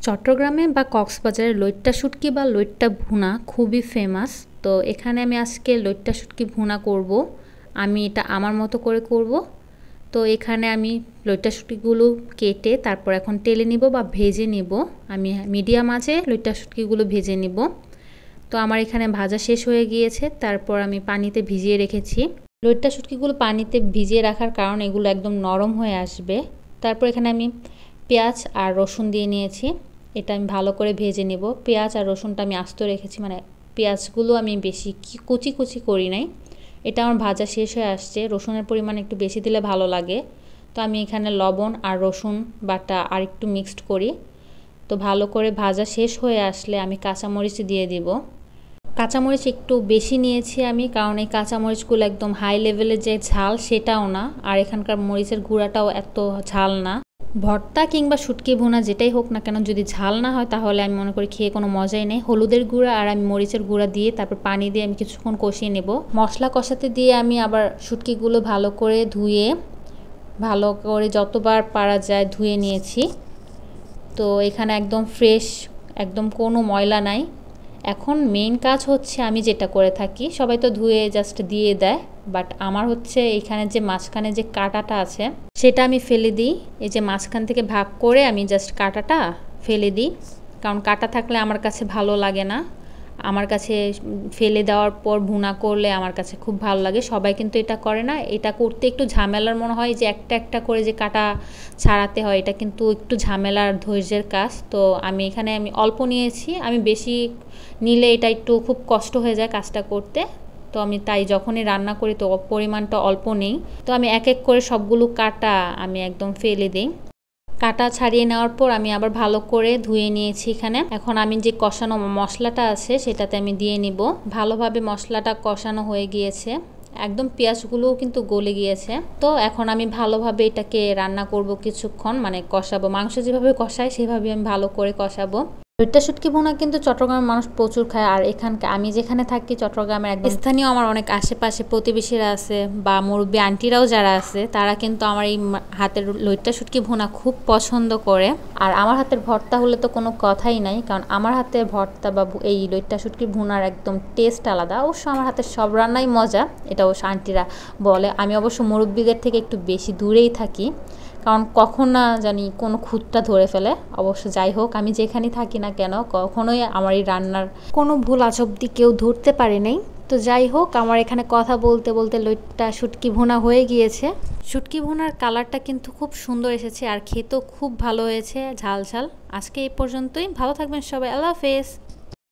চট্টগ্রামে বা কক্সবাজারে লইট্টা শুটকি বা লইট্টা ভুনা খুবই ফেমাস। তো এখানে আমি আজকে লইট্টা শুটকি ভুনা করব। আমি এটা আমার মতো করে করব। তো এখানে আমি লইট্টা শুটকিগুলো কেটে তারপর এখন তেলে নিব বা ভেজে নিব। আমি মিডিয়াম আঁচে লইট্টা শুটকিগুলো ভেজে নিব। তো আমার এখানে ভাজা শেষ হয়ে গিয়েছে, তারপর আমি পানিতে ভিজিয়ে রেখেছি। লইট্টা শুটকিগুলো পানিতে ভিজিয়ে রাখার কারণে এগুলো একদম নরম হয়ে আসবে। তারপর এখানে আমি পেঁয়াজ আর রসুন দিয়ে নিয়েছি, এটা আমি ভালো করে ভেজে নেব। পেঁয়াজ আর রসুনটা আমি আস্ত রেখেছি, মানে পেঁয়াজগুলো আমি বেশি কুচি কুচি করি নাই। এটা আমার ভাজা শেষ হয়ে আসছে, রসুনের পরিমাণ একটু বেশি দিলে ভালো লাগে। তো আমি এখানে লবণ আর রসুন বাটা আর একটু মিক্সড করি। তো ভালো করে ভাজা শেষ হয়ে আসলে আমি কাঁচামরিচ দিয়ে দিব। কাঁচামরিচ একটু বেশি নিয়েছি আমি, কারণ এই কাঁচামরিচগুলো একদম হাই লেভেলের যে ঝাল সেটাও না, আর এখানকার মরিচের গুঁড়াটাও এত ঝাল না। ভর্তা কিংবা শুটকি ভুনা যেটাই হোক না কেন, যদি ঝাল না হয় তাহলে আমি মনে করি খেয়ে কোনো মজাই নেই। হলুদের গুঁড়া আর আমি মরিচের গুঁড়া দিয়ে তারপর পানি দিয়ে আমি কিছুক্ষণ কষিয়ে নেব। মশলা কষাতে দিয়ে আমি আবার শুটকিগুলো ভালো করে ধুয়ে ভালো করে যতবার পারা যায় ধুয়ে নিয়েছি। তো এখানে একদম ফ্রেশ, একদম কোনো ময়লা নাই। এখন মেইন কাজ হচ্ছে আমি যেটা করে থাকি, সবাই তো ধুয়ে জাস্ট দিয়ে দেয়, বাট আমার হচ্ছে এখানে যে মাঝখানে যে কাঁটাটা আছে সেটা আমি ফেলে দিই। এই যে মাঝখান থেকে ভাগ করে আমি জাস্ট কাঁটাটা ফেলে দিই, কারণ কাঁটা থাকলে আমার কাছে ভালো লাগে না। আমার কাছে ফেলে দেওয়ার পর ভুনা করলে আমার কাছে খুব ভালো লাগে। সবাই কিন্তু এটা করে না, এটা করতে একটু ঝামেলার মনে হয়, যে একটা একটা করে যে কাঁটা ছাড়াতে হয়, এটা কিন্তু একটু ঝামেলার ধৈর্যের কাজ। তো আমি অল্প নিয়েছি, আমি বেশি নিলে এটা একটু খুব কষ্ট হয়ে যায় কাজটা করতে। তো আমি তাই যখনই রান্না করি তো পরিমাণটা অল্প নেই। তো আমি এক এক করে সবগুলো কাঁটা আমি একদম ফেলে দিই। কাটা ছাড়িয়ে নেওয়ার পর আমি আবার ভালো করে ধুয়ে নিয়েছি এখানে। এখন আমি যে কষানো মশলাটা আছে সেটাতে আমি দিয়ে নিব। ভালোভাবে মশলাটা কষানো হয়ে গিয়েছে, একদম পেঁয়াজগুলোও কিন্তু গলে গিয়েছে। তো এখন আমি ভালোভাবে এটাকে রান্না করব কিছুক্ষণ, মানে কষাবো। মাংস যেভাবে কষায় সেভাবে আমি ভালো করে কষাবো। লইট্টা শুটকি ভুনা কিন্তু চট্টগ্রামের মানুষ প্রচুর খায়, আর এখানকার আমি যেখানে থাকি চট্টগ্রামের একদম স্থানীয় আমার অনেক আশেপাশে প্রতিবেশীরা আছে বা মুরব্বী আন্টিরাও যারা আছে, তারা কিন্তু আমার এই হাতের লইট্টা শুটকি ভুনা খুব পছন্দ করে। আর আমার হাতের ভর্তা হলে তো কোনো কথাই নাই, কারণ আমার হাতের ভর্তা বা এই লইট্টা শুটকি ভুনার একদম টেস্ট আলাদা। অবশ্য আমার হাতের সব রান্নাই মজা, এটা অবশ্য আন্টিরা বলে। আমি অবশ্য মুরব্বীদের থেকে একটু বেশি দূরেই থাকি, কারণ কখন না জানি কোনো খুঁতটা ধরে ফেলে। অবশ্য যাই হোক, আমি যেখানেই থাকি না কেন কখনোই আমার এই রান্নার কোনো ভুল আজ অবধি কেউ ধরতে পারে নাই। তো যাই হোক, আমার এখানে কথা বলতে বলতে লইট্টা শুটকি ভুনা হয়ে গিয়েছে। শুটকি ভুনার কালারটা কিন্তু খুব সুন্দর এসেছে, আর খেতেও খুব ভালো হয়েছে, ঝাল ঝাল। আজকে এই পর্যন্তই, ভালো থাকবেন সবাই, আল্লাহ হাফেজ।